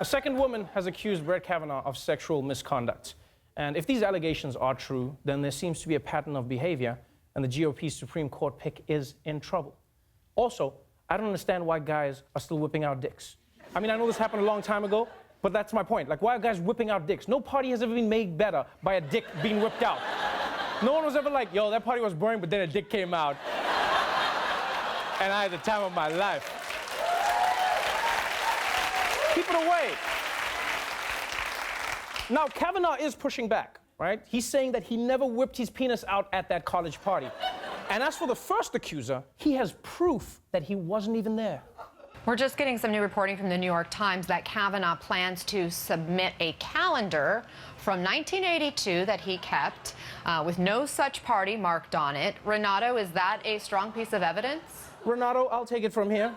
A second woman has accused Brett Kavanaugh of sexual misconduct. And if these allegations are true, then there seems to be a pattern of behavior, and the GOP's Supreme Court pick is in trouble. Also, I don't understand why guys are still whipping out dicks. I mean, I know this happened a long time ago, but that's my point. Like, why are guys whipping out dicks? No party has ever been made better by a dick being whipped out. No one was ever like, yo, that party was boring, but then a dick came out. And I had the time of my life. Keep it away. Now, Kavanaugh is pushing back, right? He's saying that he never whipped his penis out at that college party. And as for the first accuser, he has proof that he wasn't even there. We're just getting some new reporting from the New York Times that Kavanaugh plans to submit a calendar from 1982 that he kept with no such party marked on it. Renato, is that a strong piece of evidence? Renato, I'll take it from here.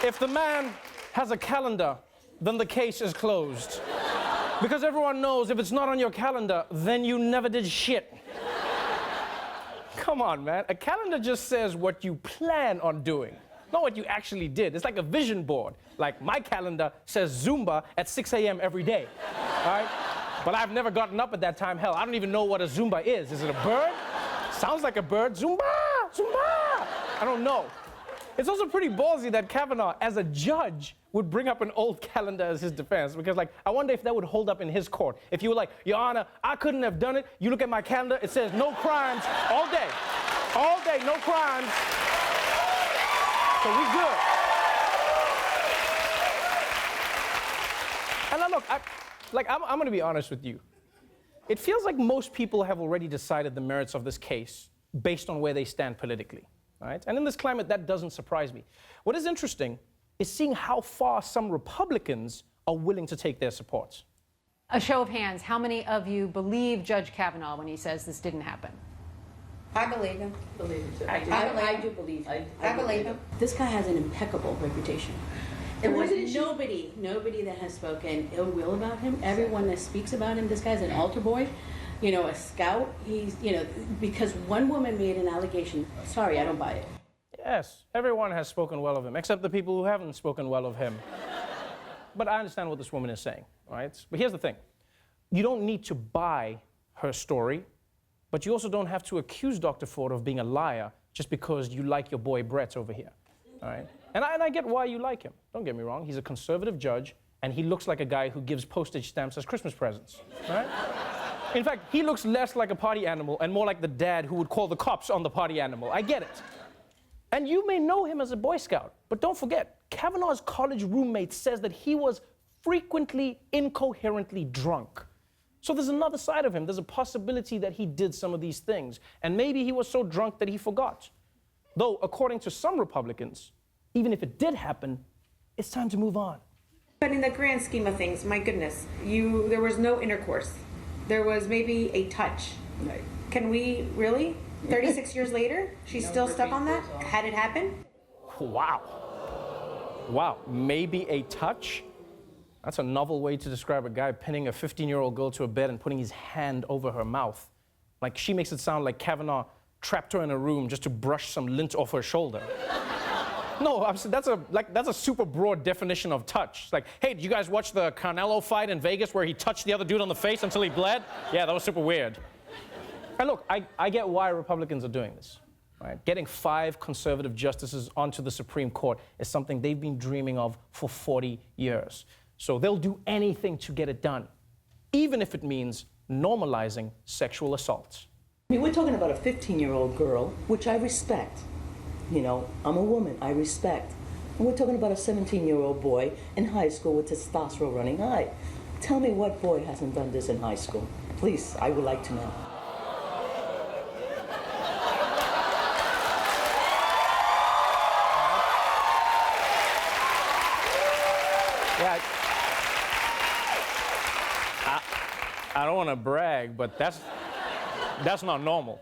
If the man has a calendar, then the case is closed. Because everyone knows if it's not on your calendar, then you never did shit. Come on, man. A calendar just says what you plan on doing, not what you actually did. It's like a vision board. Like, my calendar says Zumba at 6 a.m. every day, all right? But I've never gotten up at that time. Hell, I don't even know what a Zumba is. Is it a bird? Sounds like a bird. Zumba! Zumba! I don't know. It's also pretty ballsy that Kavanaugh, as a judge, would bring up an old calendar as his defense, because, like, I wonder if that would hold up in his court. If you were like, Your Honor, I couldn't have done it. You look at my calendar, it says no crimes all day. All day, no crimes. So we good. And now look, I'm gonna be honest with you. It feels like most people have already decided the merits of this case based on where they stand politically. Right? And in this climate, that doesn't surprise me. What is interesting is seeing how far some Republicans are willing to take their support. A show of hands, how many of you believe Judge Kavanaugh when he says this didn't happen? I believe him. I do believe him. I believe him. This guy has an impeccable reputation. There was nobody that has spoken ill will about him. Everyone that speaks about him, this guy's an altar boy. You know, a scout, he's, you know, because one woman made an allegation. Sorry, I don't buy it. Yes, everyone has spoken well of him, except the people who haven't spoken well of him. But I understand what this woman is saying, right? But here's the thing. You don't need to buy her story, but you also don't have to accuse Dr. Ford of being a liar just because you like your boy Brett over here, all right? And I get why you like him. Don't get me wrong. He's a conservative judge, and he looks like a guy who gives postage stamps as Christmas presents, right? In fact, he looks less like a party animal and more like the dad who would call the cops on the party animal. I get it. And you may know him as a Boy Scout, but don't forget, Kavanaugh's college roommate says that he was frequently incoherently drunk. So there's another side of him. There's a possibility that he did some of these things, and maybe he was so drunk that he forgot. Though, according to some Republicans, even if it did happen, it's time to move on. But in the grand scheme of things, my goodness, there was no intercourse. There was maybe a touch. Right. Can we really? 36 years later, she's still stuck on that? Had it happened? Wow. Wow, maybe a touch? That's a novel way to describe a guy pinning a 15-year-old girl to a bed and putting his hand over her mouth. Like, she makes it sound like Kavanaugh trapped her in a room just to brush some lint off her shoulder. No, that's a super broad definition of touch. It's like, hey, did you guys watch the Canelo fight in Vegas where he touched the other dude on the face until he bled? Yeah, that was super weird. And look, I get why Republicans are doing this. Right? Getting 5 conservative justices onto the Supreme Court is something they've been dreaming of for 40 years. So they'll do anything to get it done, even if it means normalizing sexual assault. I mean, we're talking about a 15-year-old girl, which I respect. You know, I'm a woman, I respect. And we're talking about a 17-year-old boy in high school with testosterone running high. Tell me what boy hasn't done this in high school? Please, I would like to know. Yeah, I don't want to brag, but that's not normal.